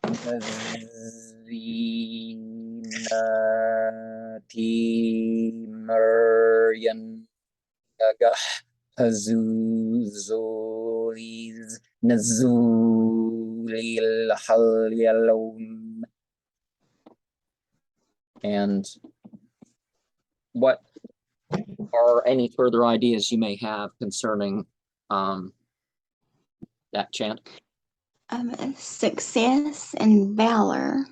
Zinatimeryan Hazuzuliz Nazulil Halyalon. And what are any further ideas you may have concerning that chant? Success and valor.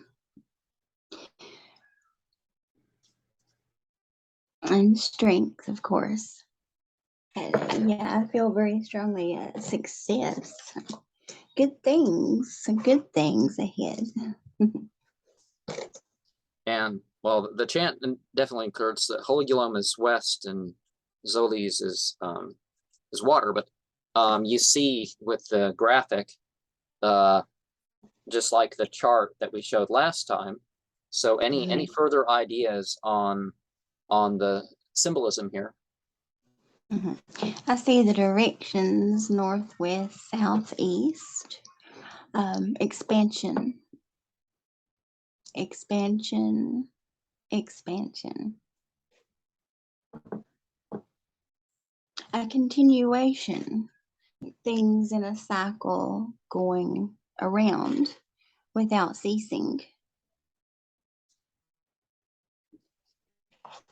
And strength, of course. Yeah, I feel very strongly success. Good things ahead. And well, the chant definitely includes that Hologulum is west and Zoles is water, but you see with the graphic, just like the chart that we showed last time. So any further ideas on the symbolism here? I see the directions northwest, southeast, expansion, expansion, expansion. A continuation, things in a cycle going around without ceasing.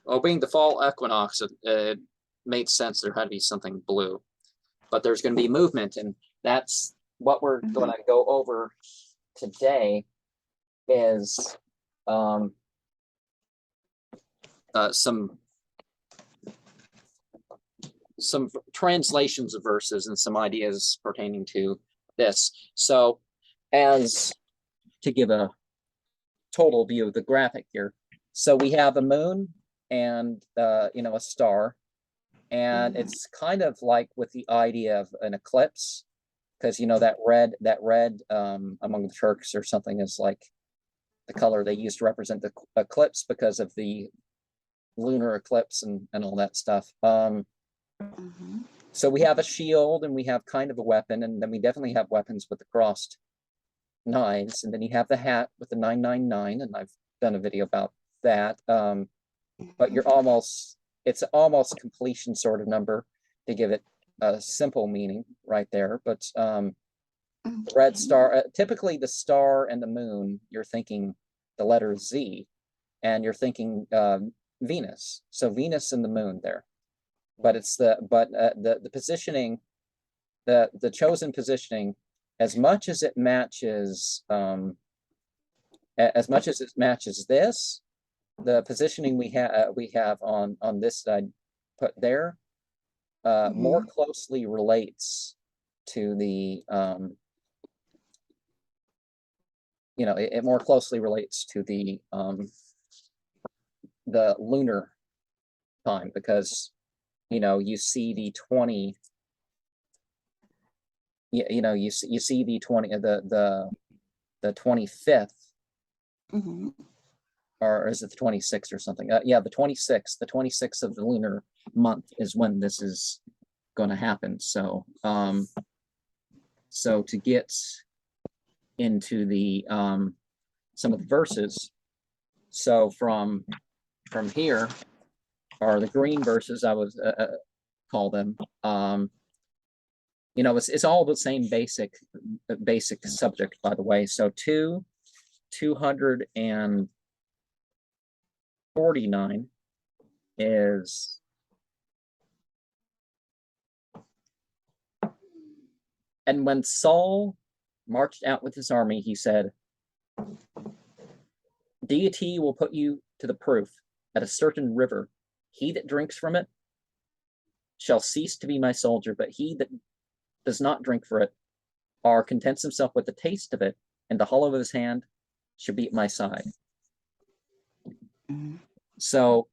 Well, being the fall equinox, it made sense there had to be something blue, but there's going to be movement, and that's what we're going to go over today is some translations of verses and some ideas pertaining to this. So as to give a total view of the graphic here, so we have a moon and a star, and it's kind of like with the idea of an eclipse, because that red among the Turks or something is like the color they use to represent the eclipse because of the lunar eclipse and all that stuff. So we have a shield and we have kind of a weapon, and then we definitely have weapons with the crossed knives, and then you have the hat with the 999, and I've done a video about that. But it's almost completion sort of number to give it a simple meaning right there. But red star, typically the star and the moon, you're thinking the letter Z, and you're thinking Venus. So Venus and the moon there. But it's the positioning, the chosen positioning, as much as it matches this, the positioning we have on this side put there more closely relates to the it more closely relates to the lunar time, because you see the 20, you see the 20, the 25th, or is it the 26th or something? Yeah, the 26th of the lunar month is when this is going to happen. So so to get into the some of the verses, so from here are the green verses, I would call them. It's all the same basic subject, by the way. So 249 is and when Saul marched out with his army, he said, "Deity will put you to the proof at a certain river. He that drinks from it shall cease to be my soldier, but he that does not drink for it, or contents himself with the taste of it, and the hollow of his hand shall be at my side." So,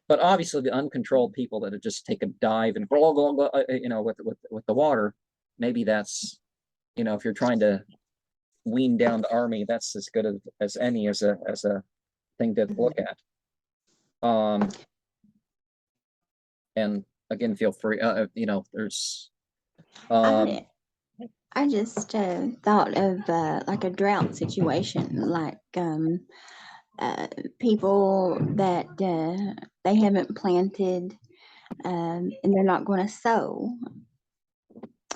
but obviously the uncontrolled people that just take a dive and with the water, maybe that's, if you're trying to wean down the army, that's as good as any as a thing to look at. And again, feel free. There's I just thought of like a drought situation, like people that they haven't planted and they're not going to sow.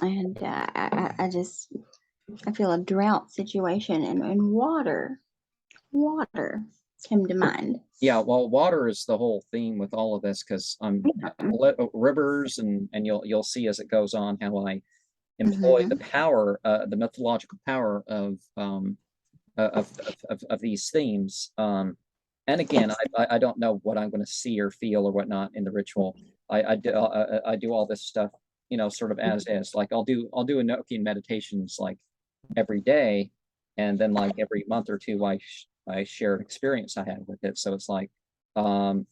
And I feel a drought situation and water came to mind. Yeah, well, water is the whole theme with all of this because rivers and you'll see as it goes on how I employ the power, the mythological power of these themes. And again, I don't know what I'm going to see or feel or whatnot in the ritual. I do all this stuff, you know, sort of as is. Like I'll do Enochian meditations like every day, and then like every month or two, I share an experience I had with it. So it's like, but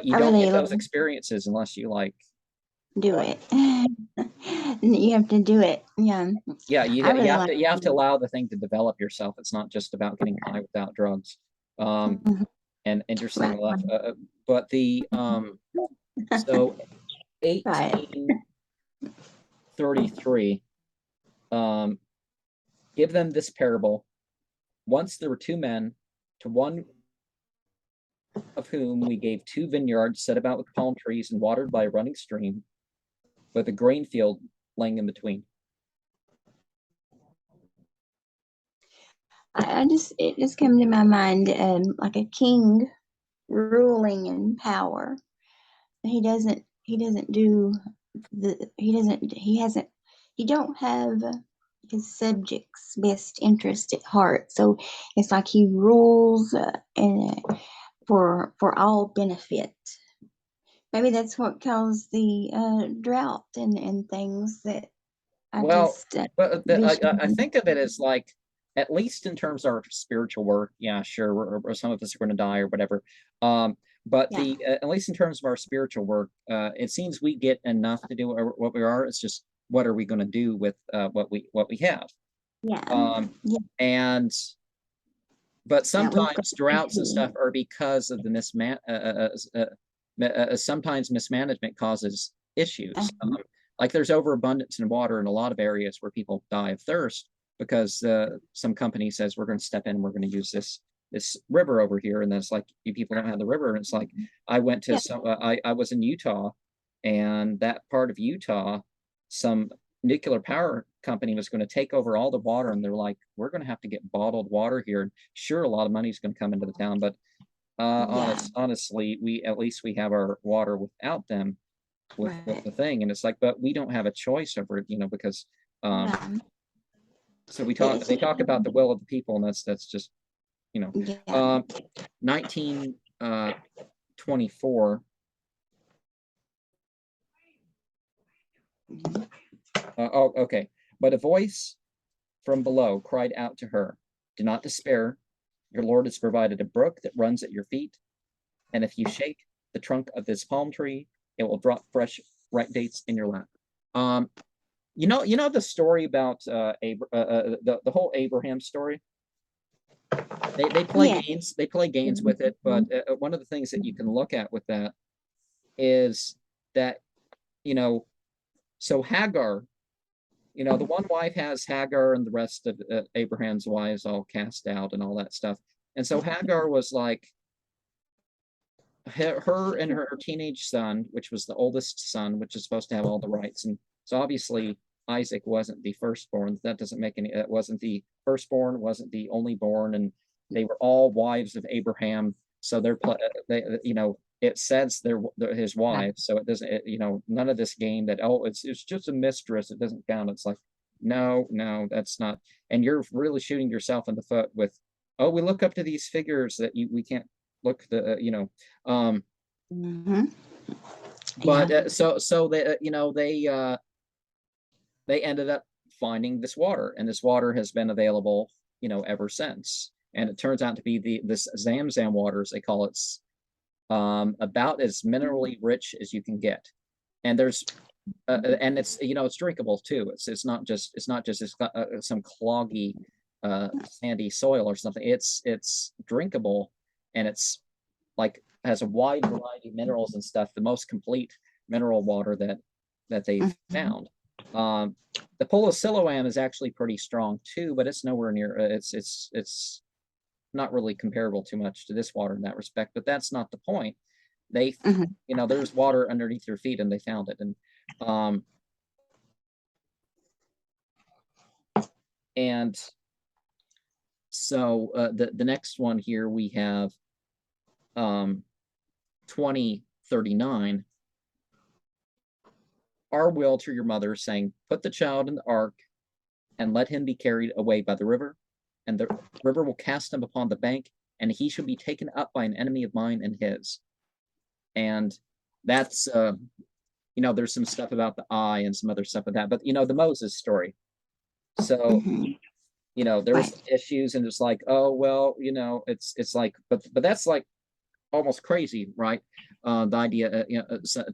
you I don't really get those love experiences unless you like do what? it. You have to do it. Yeah. Yeah, I really like you have to allow the thing to develop yourself. It's not just about getting high without drugs. Mhm. And interesting Right. enough, but the so Right. 1833, give them this parable. Once there were two men, to one of whom we gave two vineyards set about with palm trees and watered by a running stream, with a grain field lying in between. It just came to my mind like a king ruling in power. He doesn't do he don't have his subjects' best interest at heart. So it's like he rules and for all benefit. Maybe that's what caused the drought and things that I Well, just but I vision. think of it as like, at least in terms of our spiritual work, yeah, sure, or some of us are going to die or whatever. But Yeah, at least in terms of our spiritual work, it seems we get enough to do what we are. It's just what are we going to do with what we have? yeah, Um, yeah. and but Yeah, we've got sometimes droughts and stuff are because of the sometimes mismanagement causes issues. Like there's overabundance in water in a lot of areas where people die of thirst because some company says we're going to step in, we're going to use this river over here, and then it's like you people don't have the river, and it's like I went to yeah, some I was in Utah, and that part of Utah, some nuclear power company was going to take over all the water, and they're like, we're going to have to get bottled water here. And sure, a lot of money is going to come into the town, but yeah. honestly, we at least we have our water without them with Right. the thing, and it's like, but we don't have a choice over it, you know, because um, Yeah. so It's they talk about the will of the people, and that's just you know, yeah. 1924. Oh, okay. But a voice from below cried out to her, "Do not despair. Your Lord has provided a brook that runs at your feet, and if you shake the trunk of this palm tree, it will drop fresh ripe dates in your lap." Um, you know the story about the whole Abraham story. Yeah. They play games with it, but one of the things that you can look at with that is that you know, so Hagar, you know, the one wife has Hagar, and the rest of Abraham's wives all cast out and all that stuff. And so Hagar was like, her and her teenage son, which was the oldest son, which is supposed to have all the rights. And so obviously Isaac wasn't the firstborn. That doesn't make any, it wasn't the firstborn, wasn't the only born. And they were all wives of Abraham. So they, you know, it says they're his wives. So it doesn't, you know, none of this game that, oh, it's just a mistress. It doesn't count. It's like, no, that's not. And you're really shooting yourself in the foot with, oh, we look up to these figures that we can't look the, you know, um, Mm-hmm. but Yeah. so they you know they ended up finding this water, and this water has been available, you know, ever since. And it turns out to be this Zamzam water, as they call it, about as minerally rich as you can get. And there's and it's, you know, it's drinkable too. It's not just some cloggy sandy soil or something. It's drinkable, and it's like has a wide variety of minerals and stuff, the most complete mineral water that they've Mm-hmm. found. The polysiloam is actually pretty strong too, but it's nowhere near. It's not really comparable too much to this water in that respect. But that's not the point. They, Mhm. there's water underneath their feet, and they found it. And so the next one here we have 2039. Our will to your mother, saying, put the child in the ark and let him be carried away by the river, and the river will cast him upon the bank, and he shall be taken up by an enemy of mine and his. And that's there's some stuff about the eye and some other stuff with that, but the Moses story. So Mhm. there's Right. issues, and it's like, oh well, it's like, but that's like almost crazy, right? The idea,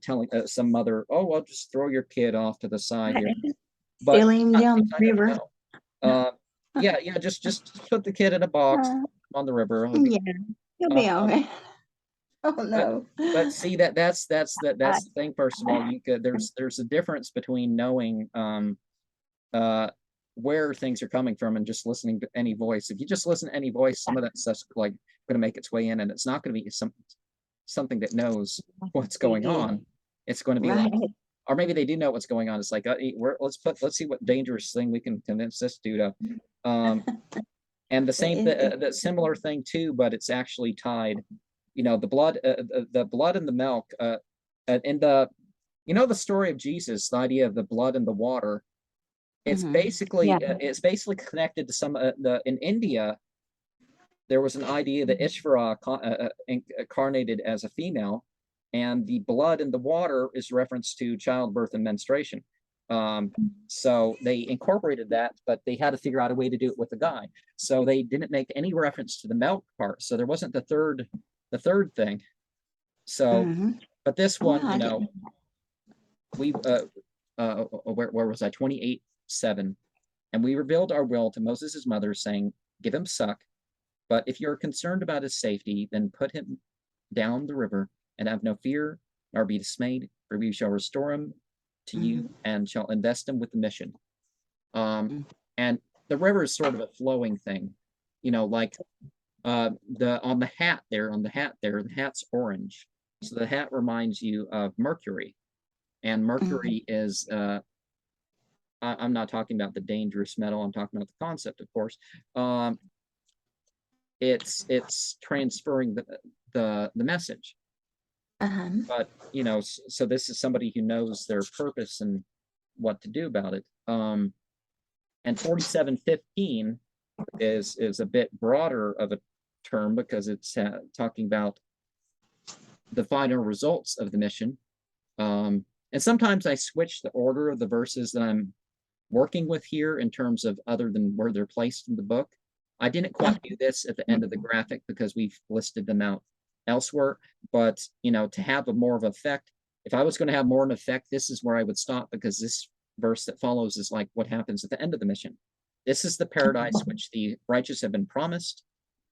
telling some mother, oh well, just throw your kid off to the side here, Right. but Steal him down the river. yeah, just put the kid in a box Uh, on the river. yeah, he'll be all Um, right. Oh but no. see that's I, the thing. First of all, you could there's a difference between knowing uh where things are coming from and just listening to any voice. If you just listen to any voice, some of that stuff's like going to make its way in, and it's not going to be something that knows what's going yeah, on. It's going to be like, right. or maybe they do know what's going on. It's like, let's see what dangerous thing we can convince this dude of. And the same the similar thing too, but it's actually tied. The blood and the milk. In the story of Jesus, the idea of the blood and the water. Yeah. It's basically connected to some in India. There was an idea that Ishvara incarnated as a female, and the blood in the water is reference to childbirth and menstruation. So they incorporated that, but they had to figure out a way to do it with a guy. So they didn't make any reference to the milk part. So there wasn't the third thing. So, Mhm. but this Yeah, one, I didn't. we where was I? 28:7, and we revealed our will to Moses' mother, saying, "Give him suck. But if you're concerned about his safety, then put him down the river, and have no fear, nor be dismayed, for we shall restore him to you, and shall invest him with the mission." Mhm. And the river is sort of a flowing thing, like on the hat there, the hat's orange. So the hat reminds you of Mercury, and Mhm. Mercury is I'm not talking about the dangerous metal. I'm talking about the concept, of course. It's transferring the message. Uh-huh. But so this is somebody who knows their purpose and what to do about it. And 4715 is a bit broader of a term, because it's talking about the final results of the mission. And sometimes I switch the order of the verses that I'm working with here in terms of other than where they're placed in the book. I didn't quite do this at the end of the graphic because we've listed them out elsewhere, but to have a more of effect, if I was going to have more of an effect, this is where I would stop, because this verse that follows is like what happens at the end of the mission. This is the paradise which the righteous have been promised.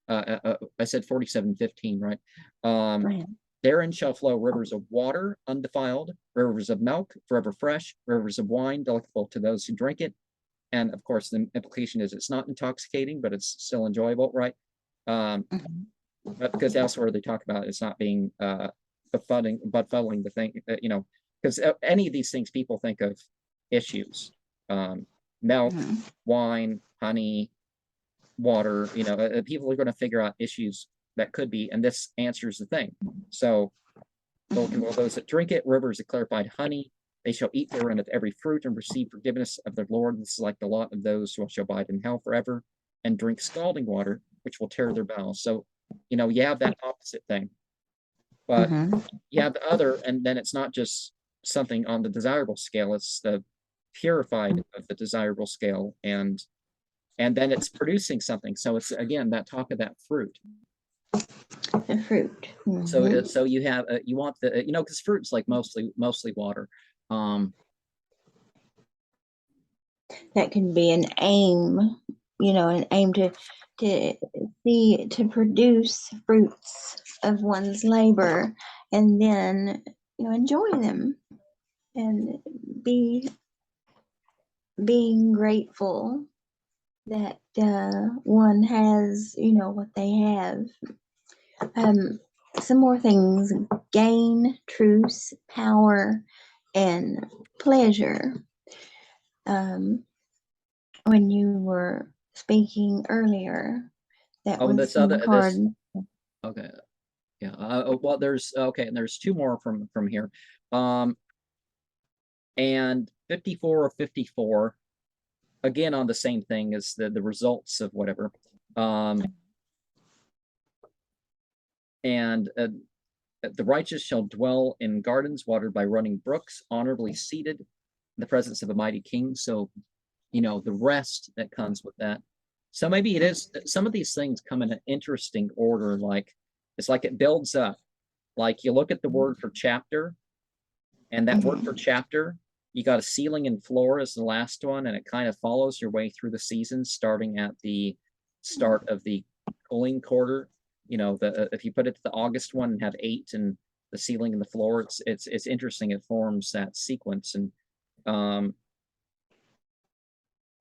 I said 47:15, right? Right. Therein shall flow rivers of water undefiled, rivers of milk forever fresh, rivers of wine delectable to those who drink it. And of course, the implication is it's not intoxicating, but it's still enjoyable, right? Mhm. But because elsewhere they talk about it's not being befuddling the thing, because any of these things people think of issues, milk, Mhm. wine, honey, water. People are going to figure out issues that could be, and this answers the thing. So, well, those that drink it, rivers of clarified honey, they shall eat therein of every fruit and receive forgiveness of their Lord. This is like the lot of those who shall abide in hell forever and drink scalding water, which will tear their bowels. So, you have that opposite thing, but Mhm. you have the other, and then it's not just something on the desirable scale, it's the purified of the desirable scale, and then it's producing something. So it's again that talk of that fruit. The fruit. So you have you want the because fruit's like mostly water. That can be an aim, an aim to to produce fruits of one's labor, and then enjoy them and be being grateful that one has, what they have. Some more things: gain, truce, power, and pleasure. When you were speaking earlier, that Oh, was this some other hard. okay. Yeah. Well, there's okay, and there's two more from here. And 54 or 54, again on the same thing as the results of whatever. And the righteous shall dwell in gardens watered by running brooks, honorably seated in the presence of a mighty king. So, the rest that comes with that. So maybe it is, some of these things come in an interesting order, like it's like it builds up. Like you look at the word for chapter, and that word for chapter, you got a ceiling and floor as the last one, and it kind of follows your way through the seasons, starting at the start of the cooling quarter. If you put it to the August one and have 8 and the ceiling and the floor, it's interesting. It forms that sequence, and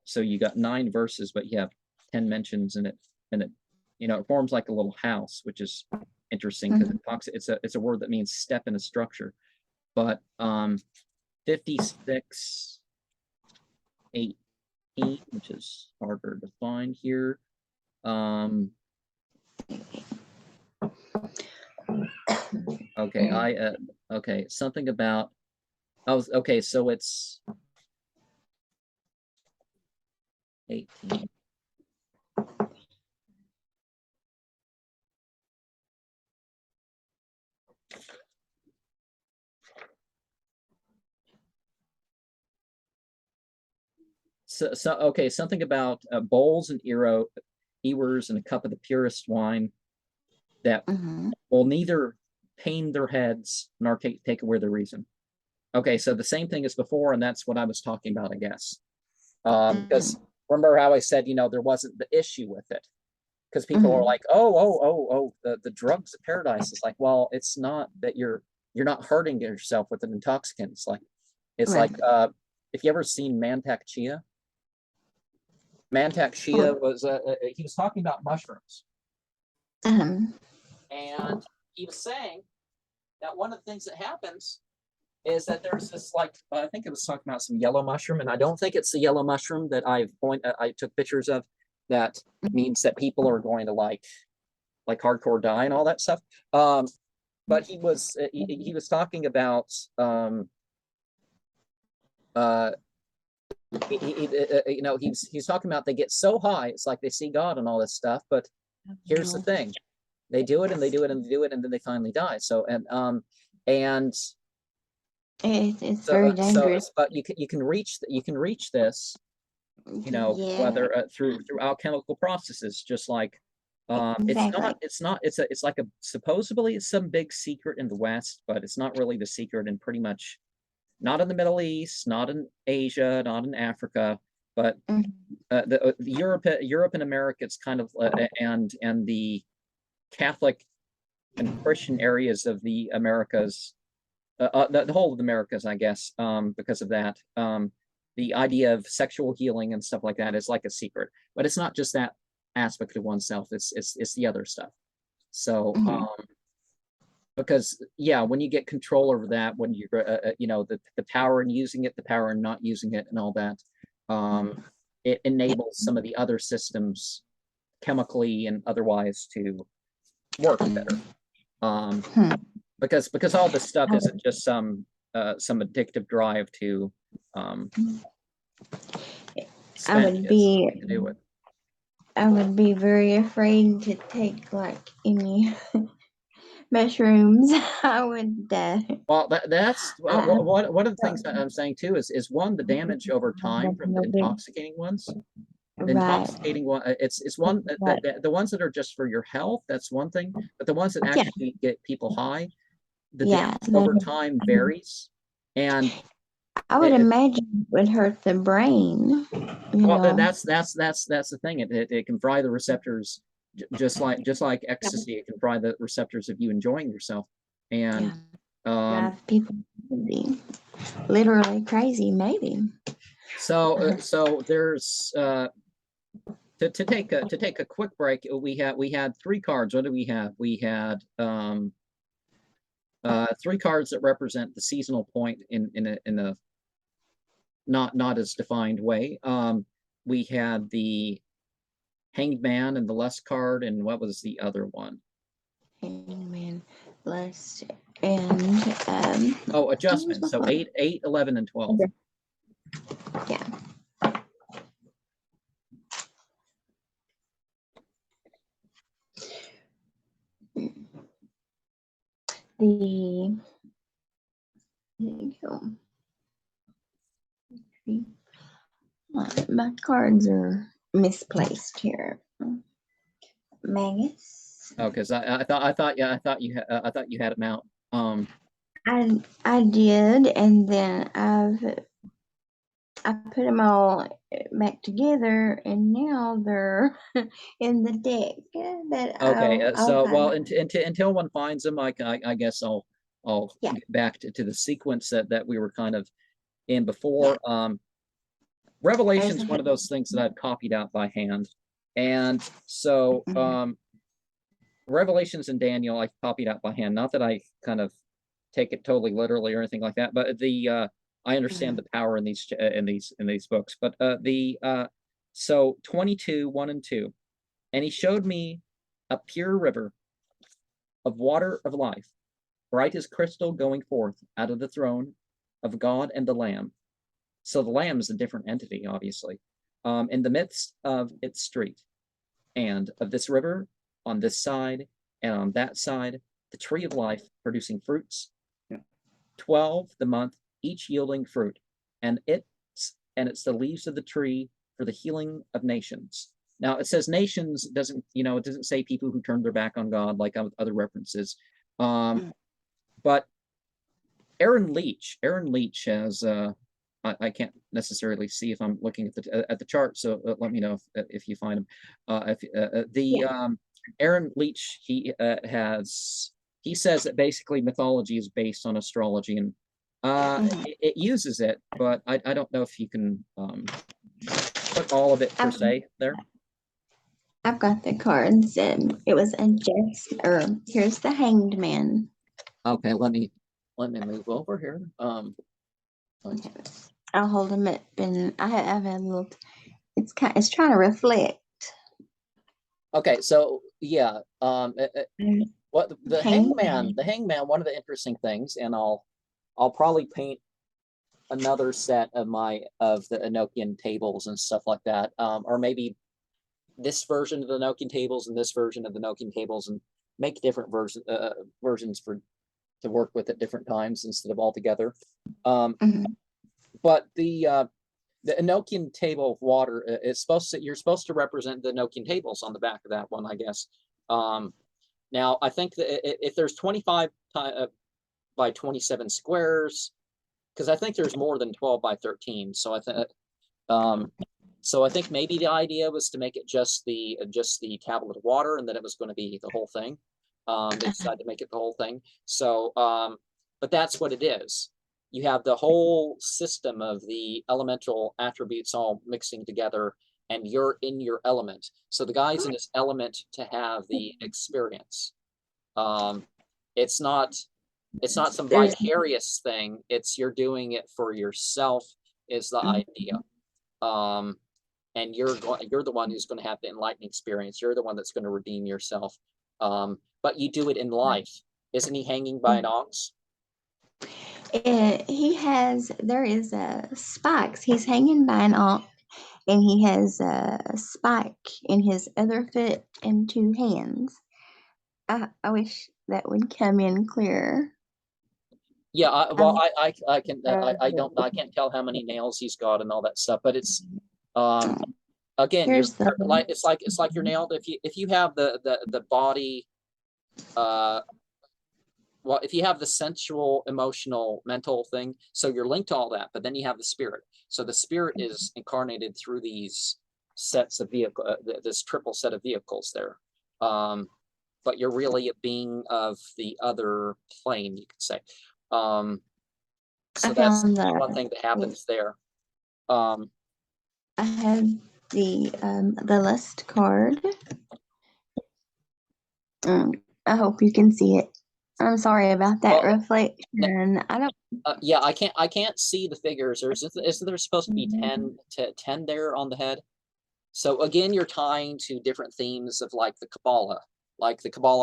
so you got 9 verses, but you have 10 mentions in it, and it forms like a little house, which is interesting because it talks. It's a word that means step in a structure, but 56, 18, which is harder to find here. Okay, okay, something about, okay, so it's 18. So okay, something about bowls and ewers and a cup of the purest wine that will neither pain their heads nor take away their reason. Okay, so the same thing as before, and that's what I was talking about, I guess. Because remember how I said, there wasn't the issue with it, because people are like, oh, the drugs of paradise. Is like, well, it's not that you're not hurting yourself with an intoxicant. It's like if you ever seen Mantak Chia. Mantak Chia was he was talking about mushrooms, and he was saying that one of the things that happens is that there's this, like, I think it was talking about some yellow mushroom, and I don't think it's the yellow mushroom that I took pictures of. That means that people are going to like hardcore die and all that stuff. But he was talking about he's talking about they get so high, it's like they see God and all this stuff. But here's the thing: they do it and they do it and they do it, and then they finally die. So and it's very dangerous. But you can reach this, whether through alchemical processes, just like it's like supposedly some big secret in the West, but it's not really the secret, and pretty much not in the Middle East, not in Asia, not in Africa, but the Europe and America. It's kind of and the Catholic and Christian areas of the Americas, the whole of the Americas, I guess, because of that. The idea of sexual healing and stuff like that is like a secret, but it's not just that aspect of oneself. It's the other stuff. So, because when you get control over that, when you're, the power in using it, the power in not using it, and all that, it enables some of the other systems, chemically and otherwise, to work better. Because all this stuff isn't just some addictive drive to I would be very afraid to take like any mushrooms. I would well, that's one of the things that I'm saying too is one, the damage over time from the intoxicating ones. The intoxicating one, it's one, the ones that are just for your health, that's one thing, but the ones that actually get people high, the damage over time varies. And I would imagine it would hurt the brain. Well, that's the thing. It can fry the receptors, just like ecstasy. It can fry the receptors of you enjoying yourself, and drive people crazy, literally crazy, maybe. So there's to take a quick break. We had three cards. What do we have? We had three cards that represent the seasonal point in a not as defined way. We had the Hanged Man and the Lust card, and what was the other one? Hanged Man, Lust, and oh, adjustment. So 8, 11, and 12. Okay. Yeah. There you go. My cards are misplaced here. Magus. Oh, because I thought you had them out. I did, and then I put them all back together, and now they're in the deck. But Okay, so I'll well, until one finds them, I guess I'll Yeah. get back to the sequence that we were kind of in before. Revelation's one of those things that I've copied out by hand, and so Revelations and Daniel I copied out by hand. Not that I kind of take it totally literally or anything like that, but I understand the power in these books. But so 22, 1 and 2, and he showed me a pure river of water of life, bright as crystal, going forth out of the throne of God and the Lamb. So the Lamb is a different entity, obviously, in the midst of its street, and of this river on this side and on that side, the tree of life producing fruits, 12 the month, each yielding fruit, and it's the leaves of the tree for the healing of nations. Now it says nations, it doesn't say people who turned their back on God like other references. But Aaron Leach has I can't necessarily see if I'm looking at the chart, so let me know if you find him. Aaron Leach, he says that basically mythology is based on astrology, and it uses it, but I don't know if you can put all of it per se there. I've got the cards, and it was here's the Hanged Man. Okay, let me move over here. Okay. I'll hold them up, and I've had a little. It's trying to reflect. Okay, so yeah, what the Hangman, one of the interesting things, and I'll probably paint another set of the Enochian tables and stuff like that, or maybe this version of the Enochian tables and this version of the Enochian tables, and make different versions to work with at different times instead of all together. But the Enochian table of water is you're supposed to represent the Enochian tables on the back of that one, I guess. Now I think that if there's 25 by 27 squares, because I think there's more than 12 by 13, so I think maybe the idea was to make it just the tablet of water, and that it was going to be the whole thing. They decided to make it the whole thing. So, but that's what it is. You have the whole system of the elemental attributes all mixing together, and you're in your element. So the guy's in his element to have the experience. It's not some vicarious thing. It's you're doing it for yourself is the idea. And you're the one who's going to have the enlightening experience. You're the one that's going to redeem yourself. But you do it in life. Isn't he hanging by an ox? There is spikes. He's hanging by an ox, and he has a spike in his other foot and 2 hands. I wish that would come in clearer. Yeah, I can't tell how many nails he's got and all that stuff, but it's again, it's like you're nailed. If you have the body, well, if you have the sensual, emotional, mental thing, so you're linked to all that, but then you have the spirit. So the spirit is incarnated through these sets of this triple set of vehicles there. But you're really a being of the other plane, you could say. So that's one thing that happens there. I have the lust card. I hope you can see it. I'm sorry about that reflection. I don't. Yeah, I can't see the figures. Isn't there supposed to be 10 there on the head? So again, you're tying to different themes of like the Kabbalah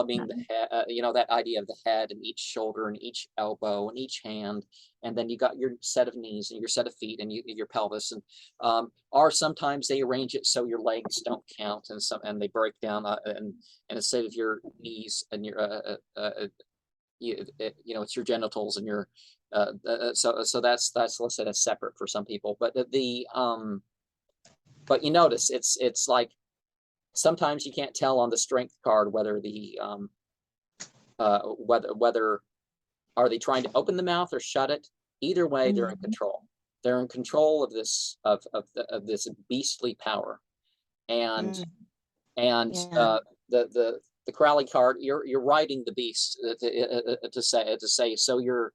being the head, that idea of the head and each shoulder and each elbow and each hand, and then you got your set of knees and your set of feet and your pelvis, and or sometimes they arrange it so your legs don't count, and they break down, and instead of your knees and your it's your genitals and your so that's listed as separate for some people, but but you notice it's like sometimes you can't tell on the strength card whether the whether are they trying to open the mouth or shut it. Either way, they're in control. They're in control of this of this beastly power, and the Crowley card, you're riding the beast, to say so you're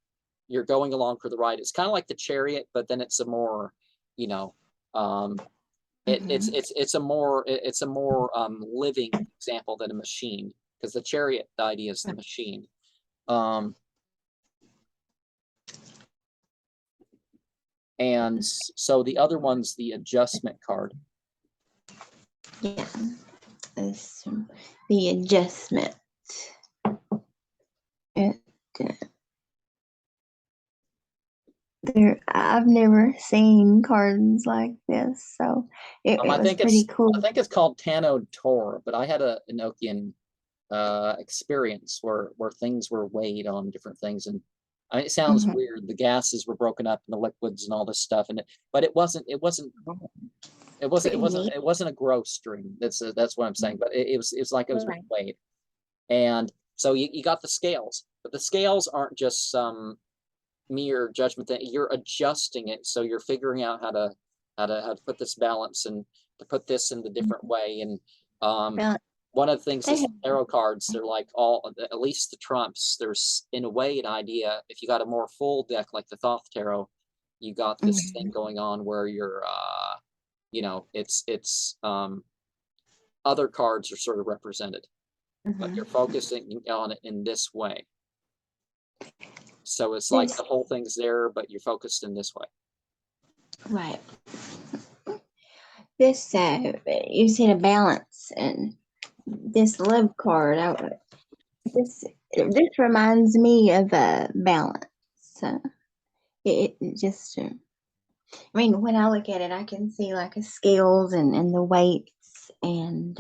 going along for the ride. It's kind of like the Chariot, but then it's a more it's a more living example than a machine, because the Chariot, the idea is the machine. And so the other one's the adjustment card. Yeah, the adjustment. I've never seen cards like this, so it was pretty cool. I think it's called Tano Tor, but I had an Enochian experience where things were weighed on different things, and I mean, it sounds weird. The gases were broken up and the liquids and all this stuff, but it wasn't a gross dream. That's what I'm saying. But it was like it was weighed, and so you got the scales, but the scales aren't just some mere judgment thing. You're adjusting it, so you're figuring out how to put this balance and to put this in the different way. And one of the things is tarot cards, they're like at least the trumps, there's in a way an idea. If you got a more full deck like the Thoth tarot, you got this thing going on where you're it's other cards are sort of represented, but you're focusing on it in this way. So it's like the whole thing's there, but you're focused in this way. Right. This you said a balance, and this love card. This reminds me of a balance. It just. I mean, when I look at it, I can see like a scales and the weights and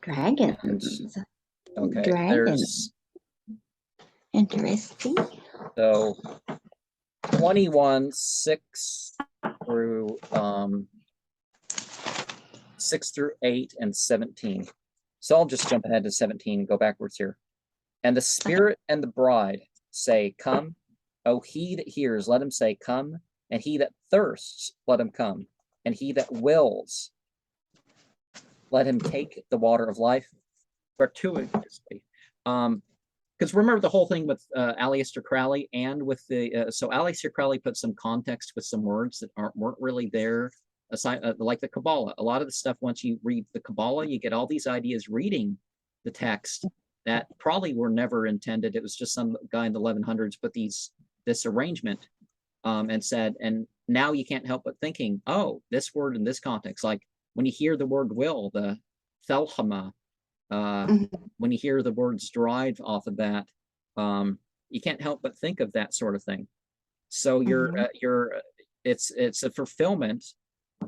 dragons. Okay, dragons. Interesting. So 21, 6 through 6 through 8 and 17. So I'll just jump ahead to 17 and go backwards here. And the Spirit and the bride say, "Come, O he that hears, let him say, come, and he that thirsts, let him come, and he that wills, let him take the water of life gratuitously." Because remember the whole thing with Aleister Crowley and with the so Aleister Crowley put some context with some words that weren't really there, aside like the Kabbalah. A lot of the stuff, once you read the Kabbalah, you get all these ideas reading the text that probably were never intended. It was just some guy in the 1100s put this arrangement and said, and now you can't help but thinking, oh, this word in this context, like when you hear the word will, the thelchama, when you hear the words derived off of that, you can't help but think of that sort of thing. So it's a fulfillment.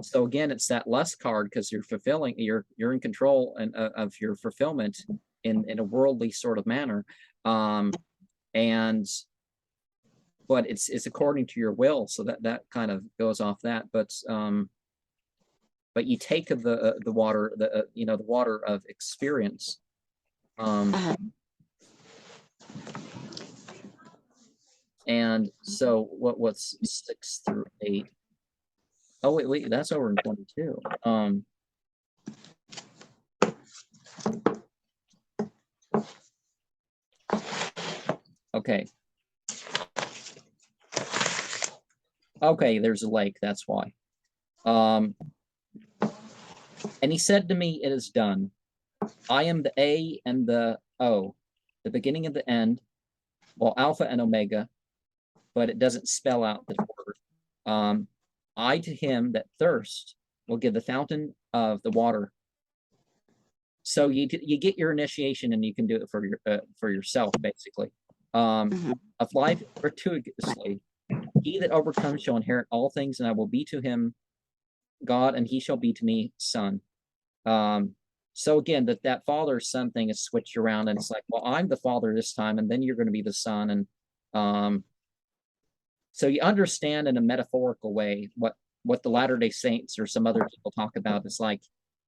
So again, it's that lust card, because you're fulfilling, you're in control of your fulfillment in a worldly sort of manner, but it's according to your will. So that kind of goes off that, but you take the water, the water of experience. And so what's 6 through 8? Oh wait, that's over in 22. Okay. Okay, there's a lake, that's why. And he said to me, it is done. I am the A and the O, the beginning and the end, well, Alpha and Omega, but it doesn't spell out the word. I to him that thirst will give the fountain of the water. So you get your initiation, and you can do it for yourself, basically. Of life gratuitously, he that overcomes shall inherit all things, and I will be to him God, and he shall be to me son. So again, that father-son thing is switched around, and it's like, well, I'm the father this time, and then you're going to be the son, and so you understand in a metaphorical way what the Latter-day Saints or some other people talk about. It's like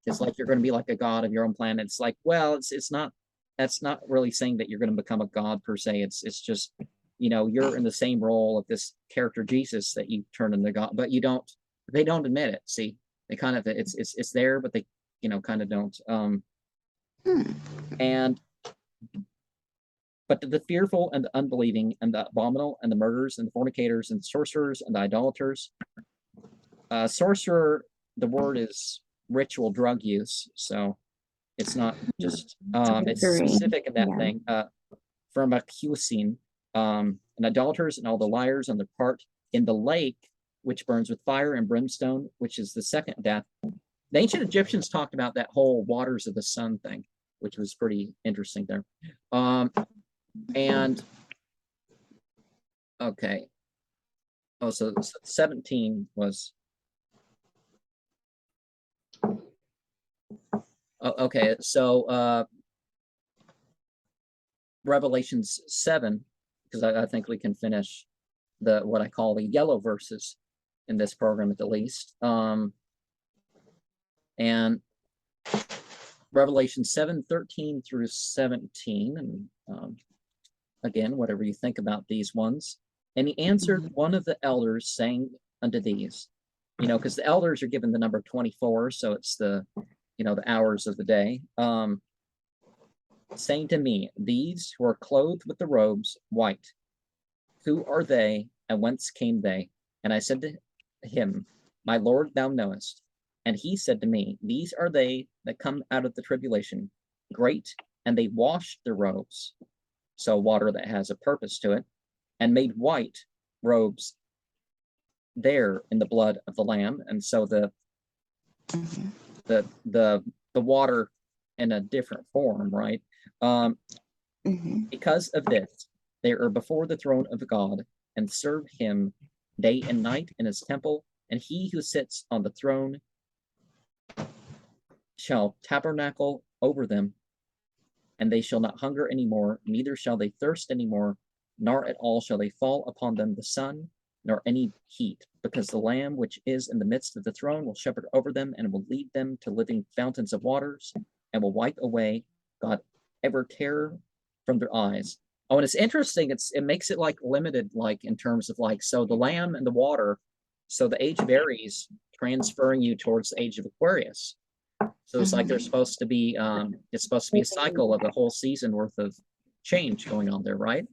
you're going to be like a god of your own planet. It's like, well, it's not. That's not really saying that you're going to become a god per se. It's just, you're in the same role of this character Jesus that you turn into God, but you don't. They don't admit it. See, they kind of it's there, but they kind of don't. And but to the fearful and the unbelieving and the abominable and the murderers and the fornicators and the sorcerers and the idolaters. Sorcerer, the word is ritual drug use, so it's not just it's specific in that thing. From accusing and idolaters and all the liars on their part in the lake, which burns with fire and brimstone, which is the second death. The ancient Egyptians talked about that whole waters of the sun thing, which was pretty interesting there. And okay. Oh, so 17 was. Okay, so Revelations 7, because I think we can finish what I call the yellow verses in this program at the least. And Revelation 7:13 through 17, and again, whatever you think about these ones. And he answered one of the elders, saying unto these, because the elders are given the number 24, so it's the hours of the day. Saying to me, these who are clothed with the robes white, who are they, and whence came they? And I said to him, my Lord, thou knowest. And he said to me, these are they that come out of the tribulation, great, and they washed their robes, so water that has a purpose to it, and made white robes there in the blood of the Lamb. And so the water in a different form, right? Because of this, they are before the throne of God and serve him day and night in his temple, and he who sits on the throne shall tabernacle over them, and they shall not hunger any more, neither shall they thirst any more, nor at all shall they fall upon them the sun, nor any heat, because the Lamb which is in the midst of the throne will shepherd over them, and will lead them to living fountains of waters, and will wipe away God ever terror from their eyes. Oh, and it's interesting. It makes it like limited, like in terms of like, so the Lamb and the water. So the age of Aries transferring you towards the age of Aquarius. So it's like there's supposed to be it's supposed to be a cycle of a whole season worth of change going on there, right?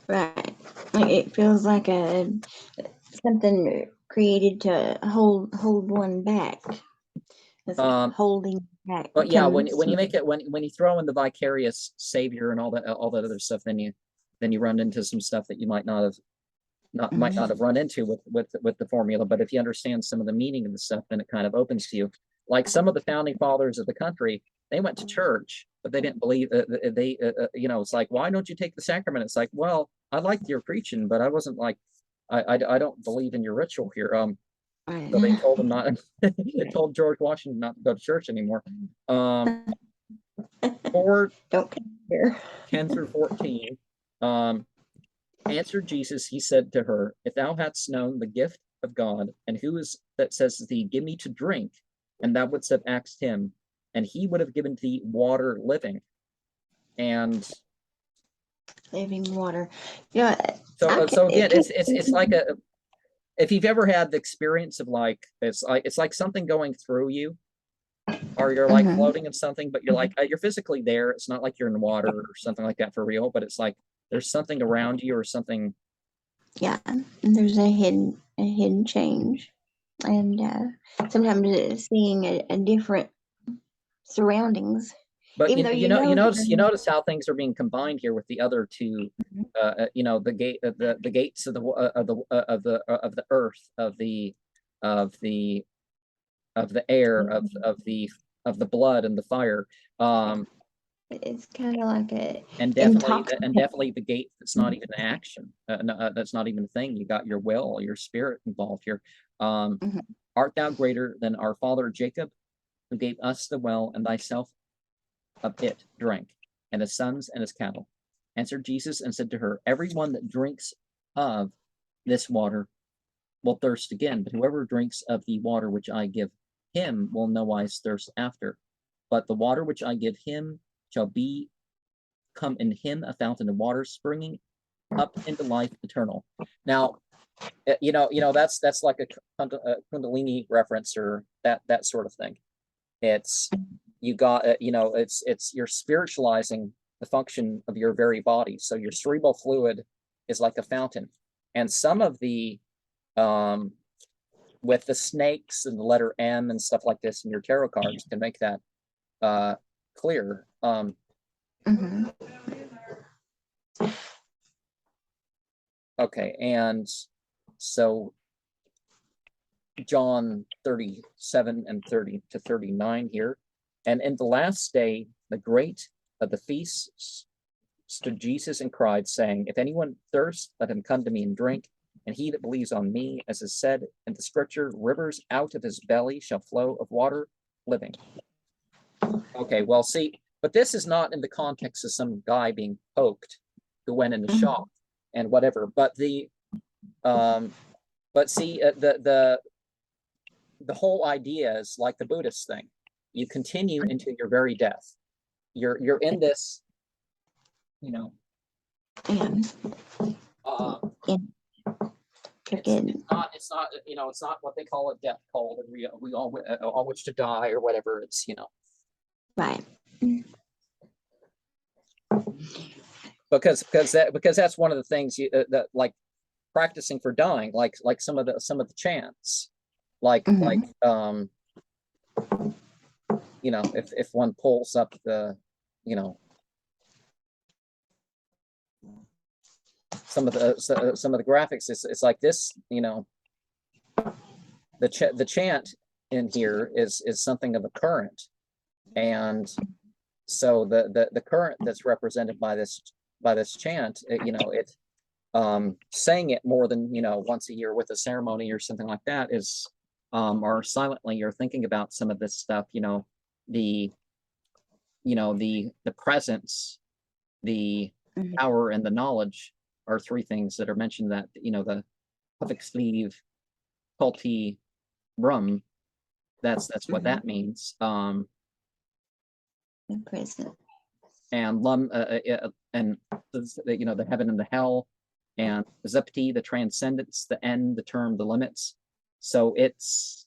Right. It feels like something created to hold one back. It's like holding back. But yeah, when you make it when you throw in the vicarious savior and all that other stuff, then you run into some stuff that you might not have run into with the formula. But if you understand some of the meaning of the stuff, then it kind of opens to you. Like some of the founding fathers of the country, they went to church, but they didn't believe. It's like, why don't you take the sacrament? It's like, well, I liked your preaching, but I wasn't like, I don't believe in your ritual here. So they told him not. They told George Washington not to go to church anymore. 10 through 14. Answered Jesus, he said to her, if thou hadst known the gift of God, and who is that says to thee, give me to drink, and thou wouldst have asked him, and he would have given thee water living. And living water. Yeah. So again, it's like if you've ever had the experience of like it's like something going through you, or you're like floating in something, but you're like you're physically there. It's not like you're in water or something like that for real, but it's like there's something around you or something. Yeah, and there's a hidden hidden change, and sometimes seeing a different surroundings, But even though you you know, know that you notice how things are being combined here with the other two. You know, the gates of the earth, of the air, of the blood and the fire. It's kind of like a And intoxicant. definitely the gate that's not even an action. That's not even a thing. You got your will, your spirit involved here. Mhm. Art thou greater than our father Jacob, who gave us the well, and thyself of it drank, and his sons and his cattle? Answered Jesus and said to her, everyone that drinks of this water will thirst again, but whoever drinks of the water which I give him will no wise thirst after. But the water which I give him shall come in him a fountain of water springing up into life eternal. Now, that's like a Kundalini reference, or that sort of thing. It's you got it's you're spiritualizing the function of your very body. So your cerebral fluid is like a fountain, and some of the with the snakes and the letter M and stuff like this in your tarot cards can make that clear. Mhm. Okay, and so John 37 and 30 to 39 here. And in the last day, the great of the feast stood Jesus and cried, saying, if anyone thirsts, let him come to me and drink. And he that believes on me, as is said in the scripture, rivers out of his belly shall flow of water living. Okay, well, see, but this is not in the context of some guy being poked who went in the shop and whatever. But see, the whole idea is like the Buddhist thing. You continue into your very death. You're in this, Yeah. It's not it's not what they call a death cold, and we all wish to die or whatever. It's Right. because that's one of the things that, like, practicing for dying, like some of the chants, like if one pulls up the some of the graphics, it's like this, the chant in here is something of a current, and so the current that's represented by this chant, saying it more than once a year with a ceremony or something like that is or silently you're thinking about some of this stuff, the the presence, the power, and the knowledge are three things that are mentioned, that the public sleeve culti rum, that's what that means. The present. And and the heaven and the hell, and zepti, the transcendence, the end, the term, the limits. So it's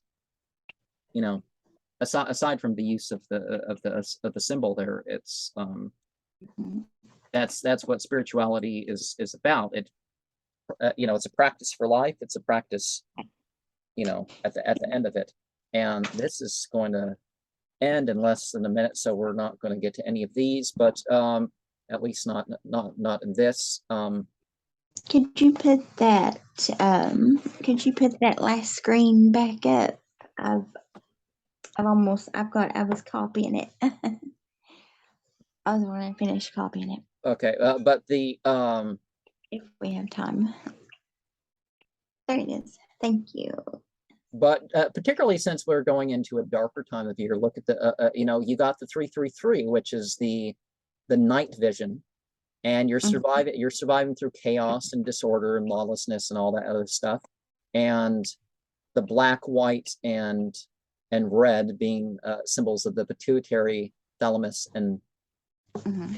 aside from the use of the symbol there, it's that's what spirituality is about. It it's a practice for life. It's a practice at the end of it. And this is going to end in less than a minute, so we're not going to get to any of these, but at least not in this. Could you put that last screen back up? I was copying it. I was when I finished copying it. Okay, but the if we have time. There it is. Thank you. But particularly since we're going into a darker time of year, look at the you got the 333, which is the night vision, and you're surviving through chaos and disorder and lawlessness and all that other stuff, and the black, white, and red being symbols of the pituitary, thalamus, and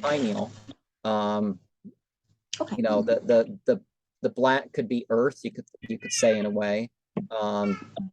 pineal. Okay. The black could be earth, you could say, in a way.